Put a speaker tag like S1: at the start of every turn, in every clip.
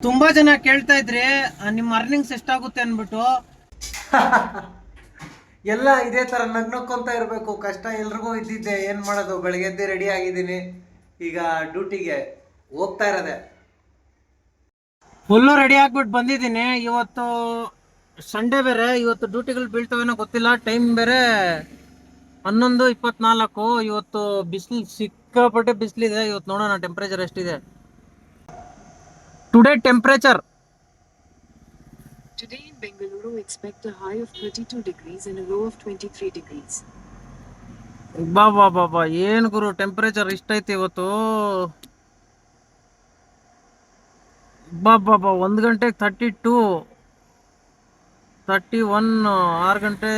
S1: ತುಂಬಾ ಜನ ಕೇಳ್ತಾ ಇದ್ರಿ ನಿಮ್ಮ ಅರ್ನಿಂಗ್ಸ್ ಎಷ್ಟಾಗುತ್ತೆ ಅನ್ಬಿಟ್ಟು.
S2: ಎಲ್ಲ ಇದೇ ತರ ನಗ್ನಕ್ಕೊಂತ ಇರಬೇಕು. ಕಷ್ಟ ಎಲ್ರಿಗೂ ಇದ್ದಿದ್ದೆ. ಏನು ಮಾಡೋದು, ಬೆಳಗ್ಗೆದ್ದೆ ರೆಡಿ ಆಗಿದ್ದೀನಿ, ಈಗ ಡ್ಯೂಟಿಗೆ ಹೋಗ್ತಾ ಇರೋದೆ.
S1: ಫುಲ್ಲು ರೆಡಿ ಆಗ್ಬಿಟ್ಟು ಬಂದಿದ್ದೀನಿ. ಇವತ್ತು ಸಂಡೇ ಬೇರೆ, ಇವತ್ತು ಡ್ಯೂಟಿಗಳು ಬೀಳ್ತವೇನೋ ಗೊತ್ತಿಲ್ಲ. ಟೈಮ್ ಬೇರೆ 11:24. ಇವತ್ತು ಬಿಸಿಲು ಸಿಕ್ಕಾಪಟ್ಟೆ ಬಿಸಿಲಿದೆ. ಇವತ್ತು ನೋಡೋಣ ಟೆಂಪ್ರೇಚರ್ ಎಷ್ಟಿದೆ. Today temperature
S3: Today in Bengaluru, expect a high of 32 degrees and a low of 23 degrees.
S1: ಬಾ ಬಾ ಬಾ ಬಾ, ಏನು ಗುರು ಟೆಂಪ್ರೇಚರ್ ಇಷ್ಟ ಐತಿ ಇವತ್ತು. ಬಾ ಬಾ ಬಾ, 1 ಗಂಟೆಗೆ 32, 31, 6 ಗಂಟೆ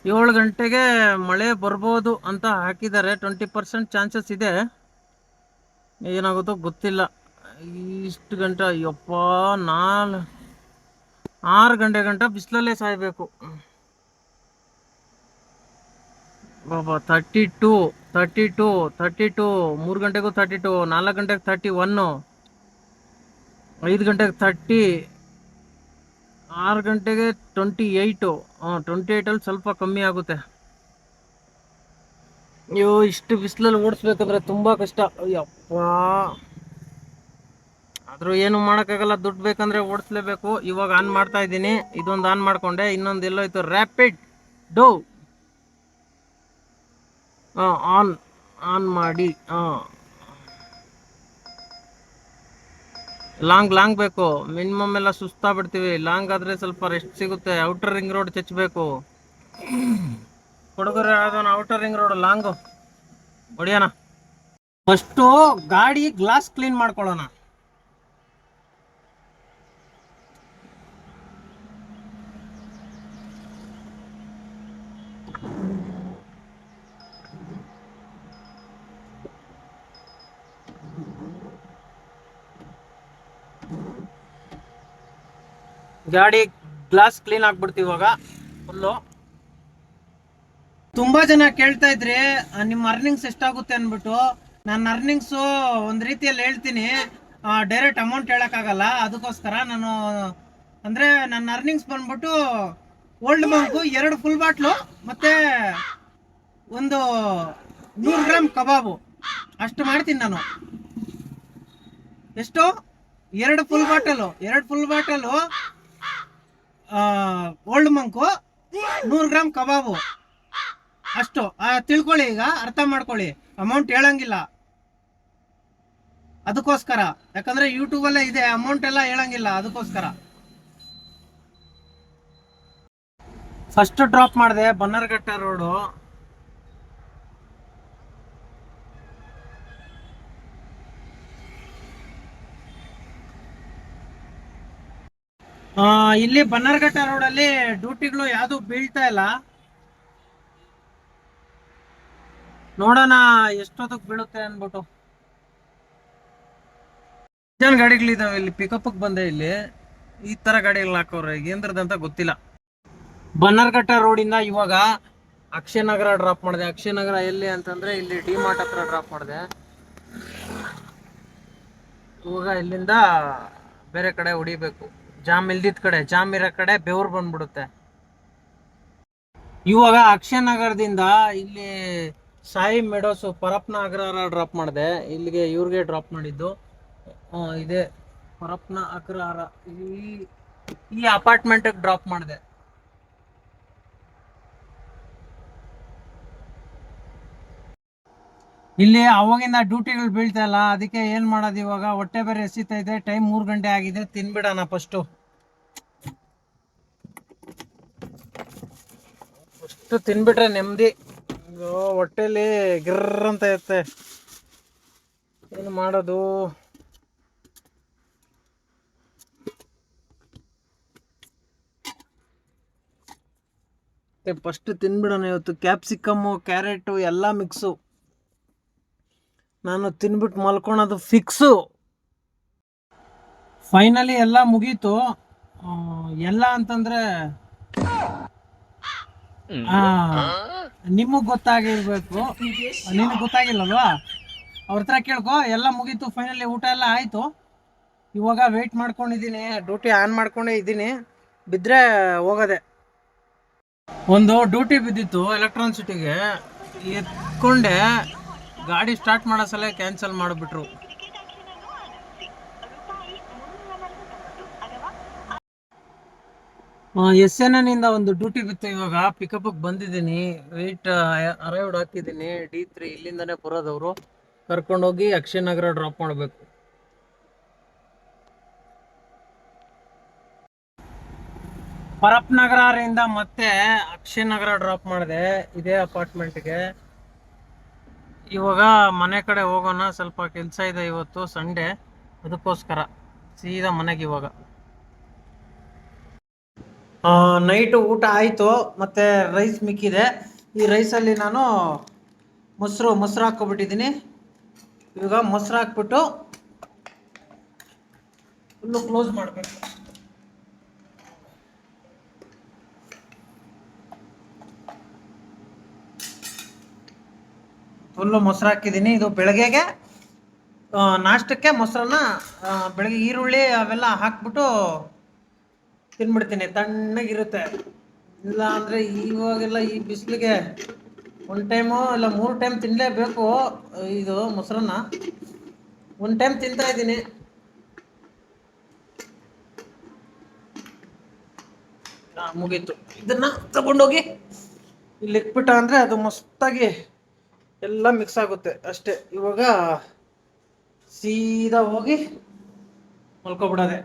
S1: 7 ಗಂಟೆಗೆ ಮಳೆ ಬರ್ಬೋದು ಅಂತ ಹಾಕಿದ್ದಾರೆ. 20% ಚಾನ್ಸಸ್ ಇದೆ. ಏನಾಗುತ್ತೋ ಗೊತ್ತಿಲ್ಲ. ಇಷ್ಟು ಗಂಟೆ ಅಯ್ಯಪ್ಪ, 6 ಗಂಟೆ ಗಂಟ ಬಿಸಿಲಲ್ಲೇ ಸಾಯಬೇಕು. ಬಾಬಾ, 32, 32, 32, 3 ಗಂಟೆಗೂ 32, 4 ಗಂಟೆಗೆ 31, 5 ಗಂಟೆಗೆ 30, 6 ಗಂಟೆಗೆ 28. 28ಅಲ್ಲಿ ಸ್ವಲ್ಪ ಕಮ್ಮಿ ಆಗುತ್ತೆ. ಅಯ್ಯೋ, ಇಷ್ಟು ಬಿಸಿಲಲ್ಲಿ ಓಡಿಸ್ಬೇಕಂದ್ರೆ ತುಂಬ ಕಷ್ಟ. ಅಯ್ಯಪ್ಪ, ಆದರೂ ಏನು ಮಾಡೋಕ್ಕಾಗಲ್ಲ. ದುಡ್ಡು ಬೇಕಂದ್ರೆ ಓಡಿಸ್ಲೇಬೇಕು. ಇವಾಗ ಆನ್ ಮಾಡ್ತಾ ಇದ್ದೀನಿ. ಇದೊಂದು ಆನ್ ಮಾಡಿಕೊಂಡೆ, ಇನ್ನೊಂದು ಎಲ್ಲೋಯ್ತು, ರ್ಯಾಪಿಡ್ ಡೋ ಆನ್ ಆನ್ ಮಾಡಿ. ಲಾಂಗ್ ಬೇಕು. ಮಿನಿಮಮ್ ಎಲ್ಲ ಸುಸ್ತಾಗ್ಬಿಡ್ತೀವಿ. ಲಾಂಗ್ ಆದರೆ ಸ್ವಲ್ಪ ರೆಸ್ಟ್ ಸಿಗುತ್ತೆ. ಔಟರ್ ರಿಂಗ್ ರೋಡ್ ಚಚ್ಚಬೇಕು. ಹುಡುಗರು ಅದನ್ನು ಔಟರ್ ರಿಂಗ್ ರೋಡ್ ಲಾಂಗು ಹೊಡಿಯೋಣ. ಫಸ್ಟು ಗಾಡಿ ಗ್ಲಾಸ್ ಕ್ಲೀನ್ ಮಾಡ್ಕೊಳ್ಳೋಣ. ಗಾಡಿ ಗ್ಲಾಸ್ ಕ್ಲೀನ್ ಆಗ್ಬಿಡ್ತೀವಿ ಇವಾಗ ಫುಲ್ಲು. ತುಂಬಾ ಜನ ಕೇಳ್ತಾ ಇದ್ರಿ ನಿಮ್ಮ ಅರ್ನಿಂಗ್ಸ್ ಎಷ್ಟಾಗುತ್ತೆ ಅನ್ಬಿಟ್ಟು. ನನ್ನ ಅರ್ನಿಂಗ್ಸು ಒಂದು ರೀತಿಯಲ್ಲಿ ಹೇಳ್ತೀನಿ, ಡೈರೆಕ್ಟ್ ಅಮೌಂಟ್ ಹೇಳೋಕ್ಕಾಗಲ್ಲ. ಅದಕ್ಕೋಸ್ಕರ ನಾನು ಅಂದರೆ ನನ್ನ ಅರ್ನಿಂಗ್ಸ್ ಬಂದ್ಬಿಟ್ಟು ಓಲ್ಡ್ ಮಂಕು 2 ಫುಲ್ ಬಾಟ್ಲು ಮತ್ತು ಒಂದು 100 ಗ್ರಾಮ್ ಕಬಾಬು ಅಷ್ಟು ಮಾಡ್ತೀನಿ ನಾನು. ಎಷ್ಟು? 2 ಫುಲ್ ಬಾಟಲು ಓಲ್ಡ್ ಮಂಕು, 100 ಗ್ರಾಮ್ ಕಬಾಬು ಅಷ್ಟು. ತಿಳ್ಕೊಳ್ಳಿ, ಈಗ ಅರ್ಥ ಮಾಡ್ಕೊಳ್ಳಿ. ಅಮೌಂಟ್ ಹೇಳಂಗಿಲ್ಲ ಅದಕ್ಕೋಸ್ಕರ. ಯಾಕಂದ್ರೆ ಯೂಟ್ಯೂಬಲ್ಲೇ ಇದೆ, ಅಮೌಂಟ್ ಎಲ್ಲ ಹೇಳಂಗಿಲ್ಲ ಅದಕ್ಕೋಸ್ಕರ. ಫಸ್ಟ್ ಡ್ರಾಪ್ ಮಾಡಿದೆ ಬನ್ನರ್ಘಟ್ಟ ರೋಡು. ಇಲ್ಲಿ ಬನ್ನರ್ಘಟ್ಟ ರೋಡಲ್ಲಿ ಡ್ಯೂಟಿಗಳು ಯಾವುದು ಬೀಳ್ತಾ ಇಲ್ಲ. ನೋಡೋಣ ಎಷ್ಟೊತ್ತಿಗೆ ಬೀಳುತ್ತೆ ಅನ್ಬಿಟ್ಟು. ಗಾಡಿಗಳಿದಾವೆ ಇಲ್ಲಿ. ಪಿಕಪ್ಗೆ ಬಂದೆ. ಇಲ್ಲಿ ಈ ತರ ಗಾಡಿಗಳು ಹಾಕೋರು ಏನ್ರದಂತ ಗೊತ್ತಿಲ್ಲ. ಬನ್ನರ್ಘಟ್ಟ ರೋಡಿಂದ ಇವಾಗ ಅಕ್ಷಯನಗರ ಡ್ರಾಪ್ ಮಾಡಿದೆ. ಅಕ್ಷಯನಗರ ಎಲ್ಲಿ ಅಂತಂದ್ರೆ ಇಲ್ಲಿ ಡಿ ಮಾರ್ಟ್ ಹತ್ರ ಡ್ರಾಪ್ ಮಾಡಿದೆ. ಇವಾಗ ಇಲ್ಲಿಂದ ಬೇರೆ ಕಡೆ ಹೊಡಿಬೇಕು. ಜಾಮ್ ಇಲ್ದಿದ್ ಕಡೆ, ಜಾಮ್ ಇರೋ ಕಡೆ ಬೆವ್ರು ಬಂದ್ಬಿಡುತ್ತೆ. ಇವಾಗ ಅಕ್ಷಯನಗರದಿಂದ ಇಲ್ಲಿ ಸಾಯಿ ಮೆಡೋಸು ಪರಪ್ನ ಅಗ್ರಹಾರ ಡ್ರಾಪ್ ಮಾಡಿದೆ. ಇಲ್ಲಿಗೆ ಇವ್ರಿಗೆ ಡ್ರಾಪ್ ಮಾಡಿದ್ದು ಇದೆ ಪರಪ್ನ ಅಗ್ರಹಾರ. ಈ ಅಪಾರ್ಟ್ಮೆಂಟಿಗೆ ಡ್ರಾಪ್ ಮಾಡಿದೆ. ಇಲ್ಲಿ ಅವಾಗಿಂದ ಡ್ಯೂಟಿಗಳು ಬೀಳ್ತಾ ಇಲ್ಲ. ಅದಕ್ಕೆ ಏನು ಮಾಡೋದು ಇವಾಗ, ಹೊಟ್ಟೆ ಬೇರೆ ಎಸಿತಾ ಇದೆ. ಟೈಮ್ 3 ಗಂಟೆ ಆಗಿದೆ. ತಿನ್ಬಿಡೋಣ ಫಸ್ಟು ತಿನ್ಬಿಟ್ರೆ ನೆಮ್ಮದಿ. ಹೊಟ್ಟೆಲಿ ಗಿರ್ರ ಅಂತ ಇರುತ್ತೆ. ಏನು ಮಾಡೋದು? ಫಸ್ಟ್ ತಿನ್ಬಿಡೋಣ ಇವತ್ತು. ಕ್ಯಾಪ್ಸಿಕಮ್ಮು, ಕ್ಯಾರೆಟು ಎಲ್ಲ ಮಿಕ್ಸು. ನಾನು ತಿನ್ಬಿಟ್ಟು ಮಲ್ಕೊಳೋದು ಫಿಕ್ಸು. ಫೈನಲಿ ಎಲ್ಲ ಮುಗೀತು. ಎಲ್ಲ ಅಂತಂದ್ರೆ ನಿಮಗ್ ಗೊತ್ತಾಗಿರ್ಬೇಕು. ನಿನಗೆ ಗೊತ್ತಾಗಿಲ್ಲಲ್ವಾ? ಅವ್ರ ಹತ್ರ ಕೇಳ್ಕೊ. ಎಲ್ಲ ಮುಗೀತು ಫೈನಲಿ. ಊಟ ಎಲ್ಲ ಆಯ್ತು. ಇವಾಗ ವೆಯ್ಟ್ ಮಾಡ್ಕೊಂಡಿದ್ದೀನಿ, ಡ್ಯೂಟಿ ಆನ್ ಮಾಡ್ಕೊಂಡೇ ಇದ್ದೀನಿ, ಬಿದ್ದರೆ ಹೋಗೋದೆ. ಒಂದು ಡ್ಯೂಟಿ ಬಿದ್ದಿತ್ತು ಎಲೆಕ್ಟ್ರಾನ್ಸಿಟಿಗೆ, ಎತ್ಕೊಂಡೆ ಗಾಡಿ ಸ್ಟಾರ್ಟ್ ಮಾಡೋ ಸಲ ಕ್ಯಾನ್ಸಲ್ ಮಾಡಿಬಿಟ್ರು. SNN ಇಂದ ಒಂದು ಡ್ಯೂಟಿ ಬಿತ್ತು, ಇವಾಗ ಪಿಕಪ್ಗೆ ಬಂದಿದ್ದೀನಿ, ವೆಯ್ಟ್ ಅರೈವ್ಡ್ ಹಾಕಿದ್ದೀನಿ. D3 ಇಲ್ಲಿಂದನೇ ಬರೋದವರು, ಕರ್ಕೊಂಡೋಗಿ ಅಕ್ಷಯ ನಗರ ಡ್ರಾಪ್ ಮಾಡಬೇಕು. ಪರಪ್ ನಗರದಿಂದ ಮತ್ತೆ ಅಕ್ಷಯ ನಗರ ಡ್ರಾಪ್ ಮಾಡಿದೆ ಇದೇ ಅಪಾರ್ಟ್ಮೆಂಟ್ಗೆ. ಇವಾಗ ಮನೆ ಕಡೆ ಹೋಗೋಣ, ಸ್ವಲ್ಪ ಕೆಲಸ ಇದೆ, ಇವತ್ತು ಸಂಡೇ, ಅದಕ್ಕೋಸ್ಕರ ಸೀದಾ ಮನೆಗೆ ಇವಾಗ. ನೈಟು ಊಟ ಆಯಿತು, ಮತ್ತು ರೈಸ್ ಮಿಕ್ಕಿದೆ. ಈ ರೈಸಲ್ಲಿ ನಾನು ಮೊಸರು ಹಾಕ್ಕೊಬಿಟ್ಟಿದ್ದೀನಿ. ಇವಾಗ ಮೊಸರು ಹಾಕ್ಬಿಟ್ಟು ಫುಲ್ಲು ಕ್ಲೋಸ್ ಮಾಡಬೇಕು. ಫುಲ್ಲು ಮೊಸರು ಹಾಕಿದ್ದೀನಿ. ಇದು ಬೆಳಗ್ಗೆಗೆ ನಾಷ್ಟಕ್ಕೆ ಮೊಸರನ್ನ ಬೆಳಗ್ಗೆ ಈರುಳ್ಳಿ ಅವೆಲ್ಲ ಹಾಕ್ಬಿಟ್ಟು ತಿನ್ಬಿಡ್ತೀನಿ, ತಣ್ಣಗಿರುತ್ತೆ. ಇಲ್ಲ ಅಂದರೆ ಇವಾಗೆಲ್ಲ ಈ ಬಿಸಿಲಿಗೆ 1 ಟೈಮು ಇಲ್ಲ 3 ಟೈಮ್ ತಿನ್ನಲೇಬೇಕು ಇದು ಮೊಸರನ್ನ. 1 ಟೈಮ್ ತಿಂತಾ ಇದ್ದೀನಿ. ಮುಗೀತು. ಇದನ್ನು ತಗೊಂಡೋಗಿ ಇಲ್ಲಿ ಇಟ್ಬಿಟ್ಟ ಅಂದರೆ ಅದು ಮಸ್ತಾಗಿ ಎಲ್ಲ ಮಿಕ್ಸ್ ಆಗುತ್ತೆ ಅಷ್ಟೇ. ಇವಾಗ ಸೀದಾ ಹೋಗಿ ಮಲ್ಕೊಬಿಡೋದೆ.